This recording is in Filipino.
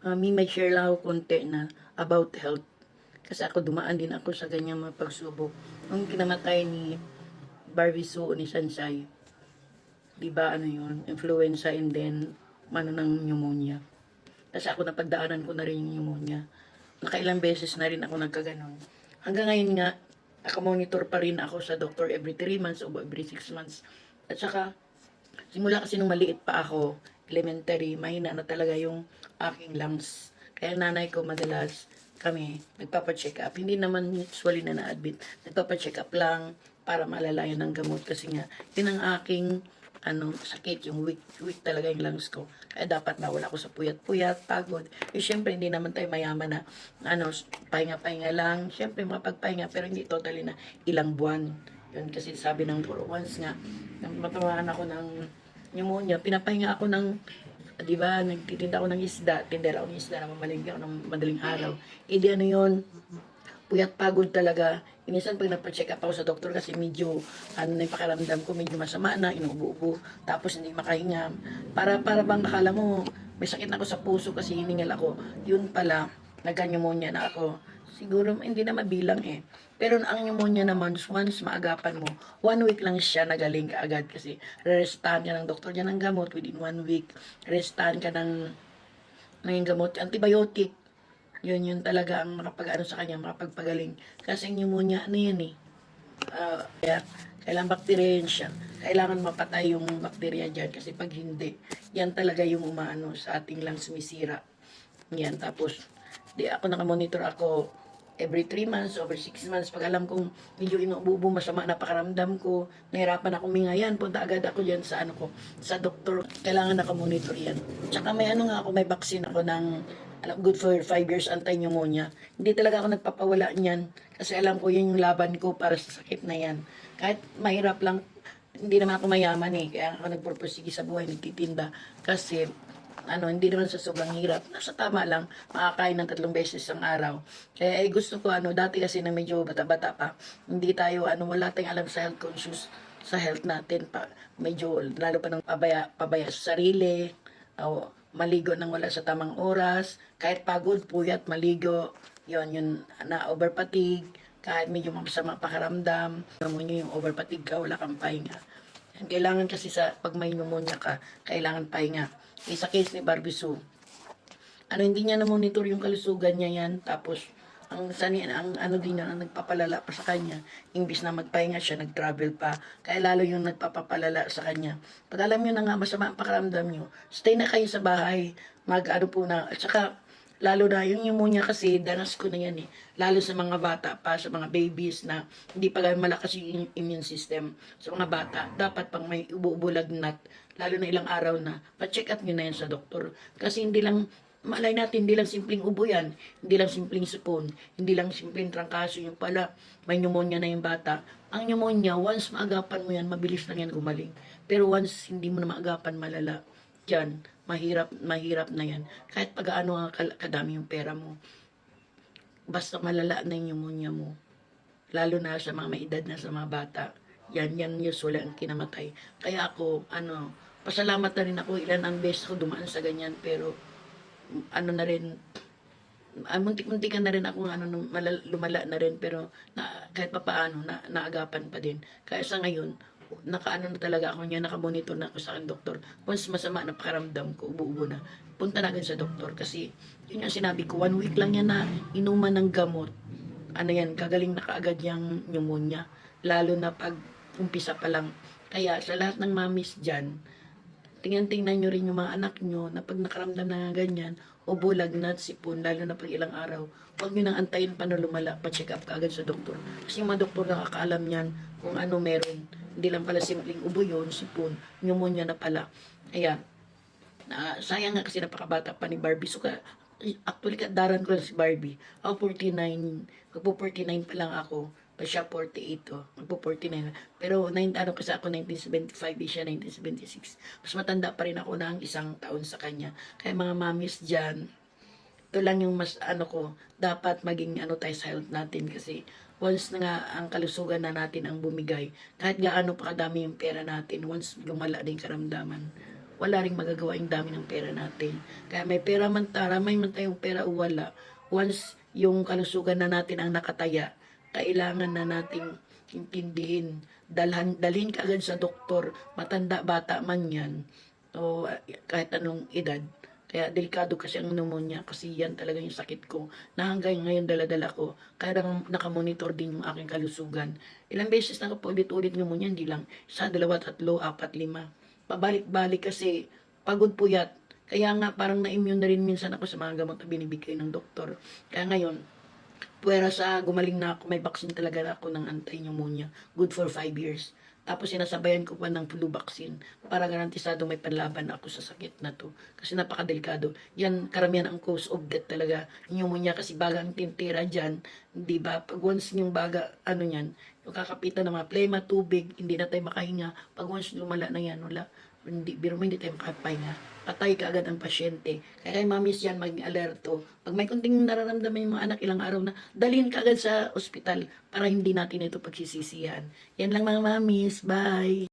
May share lang ako konti na about health. Kasi ako dumaan din ako sa ganyang mga pagsubok. Nung kinamatay ni Barbie Sue ni Sansay, di ba ano yun, influenza and then ano ng pneumonia. Kasi ako napagdaanan ko na rin yung pneumonia. Nakailang beses na rin ako nagkaganon. Hanggang ngayon nga, nakamonitor pa rin ako sa doctor every 3 months o every 6 months. At saka, simula kasi nung maliit pa ako, elementary, mahina na talaga yung aking lungs. Kaya nanay ko madalas kami nagpapacheck up. Hindi naman usually na na-admit. Nagpapacheck up lang para malalayan ng gamot kasi nga, yun ang aking sakit, yung weak talaga yung lungs ko. Kaya dapat bawal ako sa puyat-puyat, pagod. Eh, syempre, hindi naman tayo mayaman na, pahinga-pahinga lang. Syempre, mapagpahinga, pero hindi totally na ilang buwan. Yun, kasi sabi ng doktor, once nga, nang matamaan ako ng pneumonia, pinapahinga ako ng, di ba, nagtitinda ako ng isda, tindera ako ng isda, namamalingki ako ng madaling araw. Eh, di ano yun, puyat pagod talaga. Inisan pag nagpa-check up ako sa doktor kasi medyo na yung pakiramdam ko, medyo masama na, inuubo-ubo, tapos hindi makahinga. Para bang akala mo, may sakit na ako sa puso kasi hiningal ako. Yun pala, nagka-pneumonia na ako. Siguro hindi na mabilang eh. Pero ang pneumonia naman, once maagapan mo, 1 week lang siya nagaling ka agad kasi restahan ka ng doktor niya ng gamot within 1 week. Restahan ka ng gamot, antibiotic. Yun talaga ang makapag-ano sa kanya, makapagpagaling. Kasi yung pneumonia, ano yan eh. Kaya, kailangan bacteria siya. Kailangan mapatay yung bacteria dyan kasi pag hindi, yan talaga yung umaano sa ating lang sumisira. Yan, tapos, di ako nakamonitor ako every 3 months, over 6 months, pag alam kong medyo inuubo, masama na pakaramdam ko, nahirapan ako minga yan, punta agad ako dyan sa ano ko, sa doktor, kailangan nakamonitor yan. Tsaka may ano nga ako, may vaccine ako ng good for 5 years anti-pneumonia. Hindi talaga ako nagpapawala niyan kasi alam ko yun yung laban ko para sa sakit na yan. Kahit mahirap lang, hindi naman ako mayaman eh. Kaya ako nagpursige sa buhay, nagtitinda. Kasi hindi naman sa sobrang hirap. Nasa tama lang, makakain ng 3 beses ang araw. Kaya gusto ko, dati kasi na medyo bata-bata pa, hindi tayo, wala tayong alam sa health conscious, sa health natin pa. Medyo, lalo pa ng pabaya sa sarili, o maligo nang wala sa tamang oras, kahit pagod, puyat, maligo, yun, na over fatigue, kahit medyo masama pakaramdam, mo nyo yung over fatigue ka, wala kang pahinga. Kailangan kasi pag may pneumonia ka, kailangan pahinga. Sa case ni Barbie Sue, hindi niya na-monitor yung kalusugan niya yan, tapos, ang din yun, ang nagpapalala pa sa kanya, imbis na magpahinga siya, nag-travel pa, kaya lalo yung nagpapapalala sa kanya. Pag alam nyo na nga, masama ang pakaramdam nyo, stay na kayo sa bahay, po na, at saka, lalo na yung pneumonia kasi, danas ko na yan eh. Lalo sa mga bata pa, sa mga babies na hindi pa malakas yung immune system. Sa mga bata, dapat pang may ubo-ubo lagnat, lalo na ilang araw na, pa-check up nyo na yan sa doktor. Kasi hindi lang, malay natin, hindi lang simpleng ubo yan, hindi lang simpleng sipon, hindi lang simpleng trangkaso yung pala, may pneumonia na yung bata. Ang pneumonia, once maagapan mo yan, mabilis lang yan gumaling. Pero once hindi mo na maagapan, malala. Diyan, mahirap na yan. Kahit pag-aano ang kadami yung pera mo, basta malala na yung pneumonia mo. Lalo na sa mga may edad na sa mga bata. Yan usually ang kinamatay. Kaya ako, pasalamat na rin ako, ilan ang beses ko dumaan sa ganyan, pero na rin, muntik-muntikan na rin ako lumala na rin pero kahit papaano naagapan pa din. Kaya sa ngayon, nakaano na talaga ako niya, nakamonitor na ako sa akin doktor. Once masama na pakaramdam ko, ubo-ubo na, punta na agad sa doktor kasi yun yung sinabi ko, 1 week lang yan na inuman ng gamot. Yan, gagaling na kaagad yung pneumonia. Lalo na pag umpisa pa lang. Kaya sa lahat ng mamis dyan, tingnan nyo rin yung mga anak nyo na pag nakaramdam na ganyan, o bulag na sipon, lalo na pag ilang araw, huwag nyo nang antayin pa na lumala, pa-check up ka agad sa doktor. Kasi yung mga doktor nakakaalam yan kung ano meron. Hindi lang pala simpleng ubo yun, sipon, pneumonia na pala. Ayan, sayang nga kasi napakabata pa ni Barbie. So, actually, daran ko lang si Barbie. Ako 49, magpo-49 pa lang ako. Pa siya 48 oh. Magpo-49. Pero kasi ako 1975, siya 1976. Mas matanda pa rin ako ng 1 taon sa kanya. Kaya mga mamis dyan, ito lang yung mas ko, dapat maging tayo sa health natin kasi once na nga ang kalusugan na natin ang bumigay, kahit gaano pa kadami yung pera natin, once lumala din karamdaman, wala ring magagawa yung dami ng pera natin. Kaya may pera man tara, may man tayong pera o wala. Once yung kalusugan na natin ang nakataya, kailangan na nating intindihin. Dalhin ka agad sa doktor, matanda, bata man yan, o kahit anong edad. Kaya delikado kasi ang pneumonia kasi yan talaga yung sakit ko na hanggang ngayon daladala ko. Kaya nakamonitor din yung aking kalusugan. Ilang beses na po ulit-ulit pneumonia, hindi lang. Isa, dalawa, tatlo, apat, lima. Pabalik-balik kasi pagod puyat. Kaya nga parang na-immune na rin minsan ako sa mga gamot na binibigay ng doktor. Kaya ngayon, puwera sa gumaling na ako, may vaccine talaga ako ng anti-pneumonia. Good for 5 years. Tapos sinasabayan ko pa ng flu vaccine para garantisado may panlaban ako sa sakit na to. Kasi napakadelikado. Yan, karamihan ang cause of death talaga. Pneumonia kasi baga ang tintira dyan. Di ba? Pag once yung baga, ano yan, yung kakapitan ng mga plema, tubig, hindi na tayo makahinga. Pag once lumala na yan, wala. Biro mo, hindi tayo makapahinga. Patay ka agad ang pasyente. Kaya kay mamis yan, maging alerto. Pag may kunting nararamdaman yung mga anak ilang araw na, dalhin ka agad sa ospital para hindi natin ito pagsisisihan. Yan lang mga mamis. Bye!